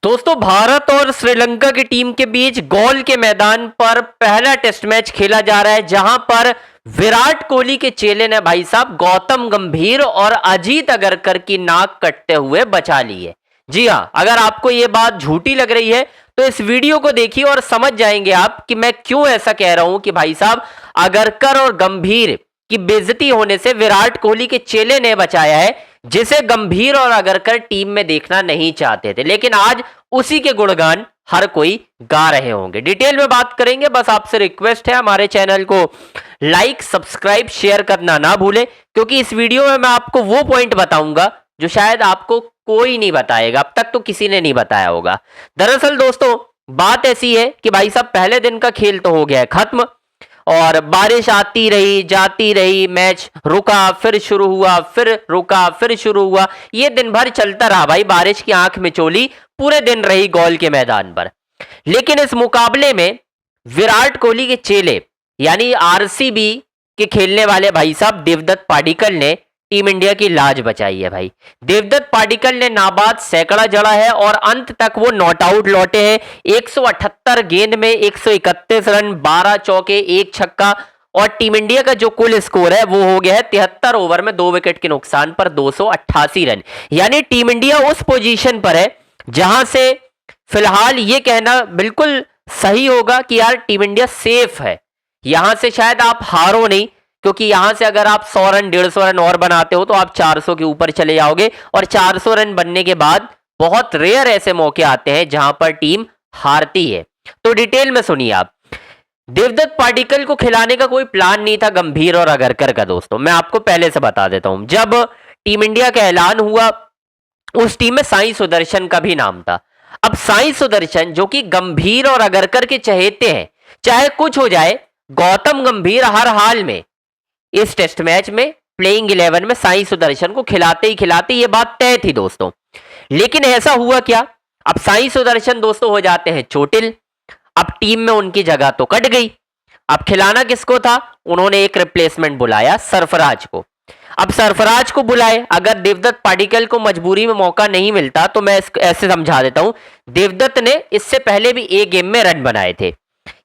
दोस्तों भारत और श्रीलंका की टीम के बीच गॉल के मैदान पर पहला टेस्ट मैच खेला जा रहा है, जहां पर विराट कोहली के चेले ने भाई साहब गौतम गंभीर और अजीत अगरकर की नाक कटते हुए बचा ली है। जी हां, अगर आपको यह बात झूठी लग रही है तो इस वीडियो को देखिए और समझ जाएंगे आप कि मैं क्यों ऐसा कह रहा हूं कि भाई साहब अगरकर और गंभीर की बेइज्जती होने से विराट कोहली के चेले ने बचाया है, जिसे गंभीर और अगरकर टीम में देखना नहीं चाहते थे, लेकिन आज उसी के गुणगान हर कोई गा रहे होंगे। डिटेल में बात करेंगे, बस आपसे रिक्वेस्ट है हमारे चैनल को लाइक सब्सक्राइब शेयर करना ना भूलें, क्योंकि इस वीडियो में मैं आपको वो पॉइंट बताऊंगा जो शायद आपको कोई नहीं बताएगा, अब तक तो किसी ने नहीं बताया होगा। दरअसल दोस्तों बात ऐसी है कि भाई साहब पहले दिन का खेल तो हो गया है खत्म, और बारिश आती रही जाती रही, मैच रुका फिर शुरू हुआ, फिर रुका फिर शुरू हुआ, ये दिन भर चलता रहा भाई। बारिश की आंख में चोली पूरे दिन रही गॉल के मैदान पर। लेकिन इस मुकाबले में विराट कोहली के चेले यानी आरसीबी के खेलने वाले भाई साहब देवदत्त पाडिक्कल ने टीम इंडिया की लाज बचाई है भाई। देवदत्त पाडिक्कल ने नाबाद सैकड़ा जड़ा है और अंत तक वो नॉट आउट लौटे हैं। 178 गेंद में 131 रन, 12 चौके, 1 छक्का, और टीम इंडिया का जो कुल स्कोर है वो हो गया है 73 ओवर में 2 विकेट के नुकसान पर 288 रन। यानी टीम इंडिया उस पोजीशन पर है जहां से फिलहाल ये कहना बिल्कुल सही होगा कि यार टीम इंडिया सेफ है। यहां से शायद आप हारो नहीं, क्योंकि यहां से अगर आप 100 रन 150 रन और बनाते हो तो आप 400 के ऊपर चले जाओगे, और 400 रन बनने के बाद बहुत रेयर ऐसे मौके आते हैं जहां पर टीम हारती है। तो डिटेल में सुनिए आप। देवदत्त पाडिक्कल को खिलाने का कोई प्लान नहीं था गंभीर और अगरकर का। दोस्तों मैं आपको पहले से बता देता हूं, जब टीम इंडिया का ऐलान हुआ उस टीम में साई सुदर्शन का भी नाम था। अब साई सुदर्शन जो कि गंभीर और अगरकर के चहेते हैं, चाहे कुछ हो जाए गौतम गंभीर हर हाल में इस टेस्ट मैच में प्लेइंग 11 में साई सुदर्शन को खिलाते ही खिलाते, ये बात तय थी दोस्तों। लेकिन ऐसा हुआ क्या, अब साई सुदर्शन दोस्तों हो जाते हैं चोटिल, अब टीम में उनकी जगह तो कट गई। अब खिलाना किसको था, उन्होंने एक रिप्लेसमेंट बुलाया सरफराज को। अब सरफराज को बुलाए, अगर देवदत्त पाडिक्कल को मजबूरी में मौका नहीं मिलता तो मैं ऐसे समझा देता हूं, देवदत्त ने इससे पहले भी एक गेम में रन बनाए थे।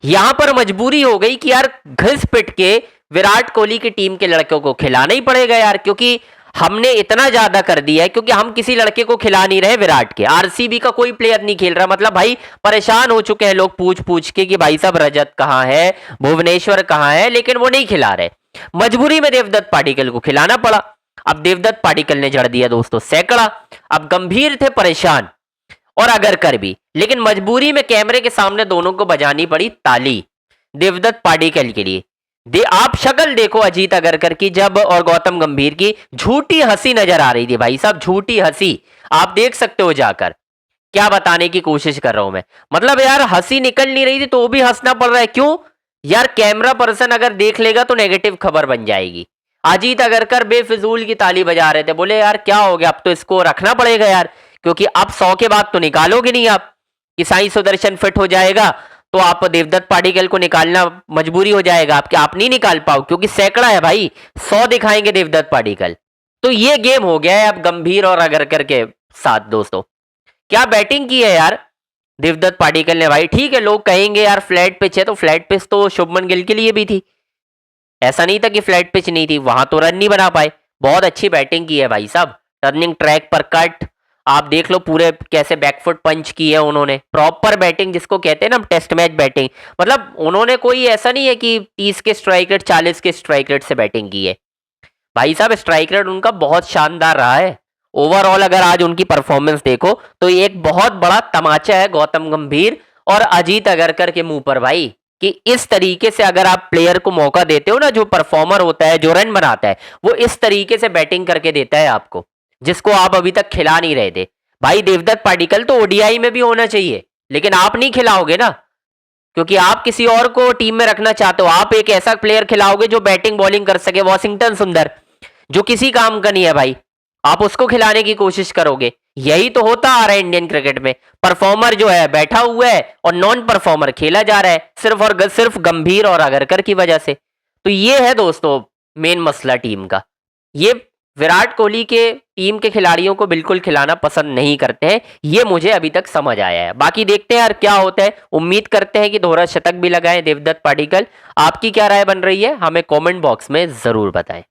यहां पर मजबूरी हो गई कि यार घिस पिट के विराट कोहली की टीम के लड़कों को खिलाना ही पड़ेगा यार, क्योंकि हमने इतना ज्यादा कर दिया है, क्योंकि हम किसी लड़के को खिला नहीं रहे विराट के। आरसीबी का कोई प्लेयर नहीं खेल रहा, मतलब भाई परेशान हो चुके हैं लोग पूछ पूछ के कि भाई साहब रजत कहां है, भुवनेश्वर कहां है, लेकिन वो नहीं खिला रहे। मजबूरी में देवदत्त पाडिक्कल को खिलाना पड़ा। अब देवदत्त पाडिक्कल ने जड़ दिया दोस्तों सैकड़ा। अब गंभीर थे परेशान और अगरकर भी, लेकिन मजबूरी में कैमरे के सामने दोनों को बजानी पड़ी ताली देवदत्त पाडिक्कल के लिए। आप शक्ल देखो अजीत अगरकर की जब, और गौतम गंभीर की झूठी हंसी नजर आ रही थी भाई साहब, झूठी हंसी। आप देख सकते हो जाकर, क्या बताने की कोशिश कर रहा हूं मैं, मतलब यार हंसी निकल नहीं रही थी तो भी हंसना पड़ रहा है। क्यों यार, कैमरा पर्सन अगर देख लेगा तो नेगेटिव खबर बन जाएगी। अजीत अगरकर बेफिजूल की ताली बजा रहे थे, बोले यार क्या हो गया, अब तो इसको रखना पड़ेगा यार, क्योंकि अब 100 के बाद तो निकालोगे नहीं आप, कि साई सुदर्शन फिट हो जाएगा तो आप देवदत्त पाडिक्कल को निकालना मजबूरी हो जाएगा आपके, आप नहीं निकाल पाओ क्योंकि सैकड़ा है भाई, 100 दिखाएंगे देवदत्त पाडिक्कल। तो ये गेम हो गया है अब गंभीर और अगरकर के साथ। दोस्तों क्या बैटिंग की है यार देवदत्त पाडिक्कल ने भाई। ठीक है लोग कहेंगे यार फ्लैट पिच है, तो फ्लैट पिच तो शुभमन गिल के लिए भी थी, ऐसा नहीं था कि फ्लैट पिच नहीं थी, वहां तो रन नहीं बना पाए। बहुत अच्छी बैटिंग की है भाई साहब, टर्निंग ट्रैक पर कट, आप देख लो पूरे कैसे बैकफुट पंच की है उन्होंने, प्रॉपर बैटिंग जिसको कहते हैं ना टेस्ट मैच बैटिंग। मतलब उन्होंने कोई ऐसा नहीं है कि 30 के स्ट्राइक रेट 40 के स्ट्राइक रेट से बैटिंग की है भाई साहब, स्ट्राइक रेट उनका बहुत शानदार रहा है। ओवरऑल अगर आज उनकी परफॉर्मेंस देखो तो एक बहुत बड़ा तमाचा है गौतम गंभीर और अजीत अगरकर के मुंह पर भाई, कि इस तरीके से अगर आप प्लेयर को मौका देते हो ना, जो परफॉर्मर होता है जो रन बनाता है वो इस तरीके से बैटिंग करके देता है आपको, जिसको आप अभी तक खिला नहीं रहे थे भाई। देवदत्त पाडिक्कल तो ओडीआई में भी होना चाहिए, लेकिन आप नहीं खिलाओगे ना, क्योंकि आप किसी और को टीम में रखना चाहते हो। आप एक ऐसा प्लेयर खिलाओगे जो बैटिंग बॉलिंग कर सके, वॉशिंगटन सुंदर जो किसी काम का नहीं है भाई, आप उसको खिलाने की कोशिश करोगे। यही तो होता आ रहा है इंडियन क्रिकेट में, परफॉर्मर जो है बैठा हुआ है और नॉन परफॉर्मर खेला जा रहा है सिर्फ और सिर्फ गंभीर और अगरकर की वजह से। तो ये है दोस्तों मेन मसला टीम का, ये विराट कोहली के टीम के खिलाड़ियों को बिल्कुल खिलाना पसंद नहीं करते हैं, ये मुझे अभी तक समझ आया है। बाकी देखते हैं यार क्या होता है, उम्मीद करते हैं कि दोहरा शतक भी लगाएं देवदत्त पाडिक्कल। आपकी क्या राय बन रही है, हमें कमेंट बॉक्स में जरूर बताएं।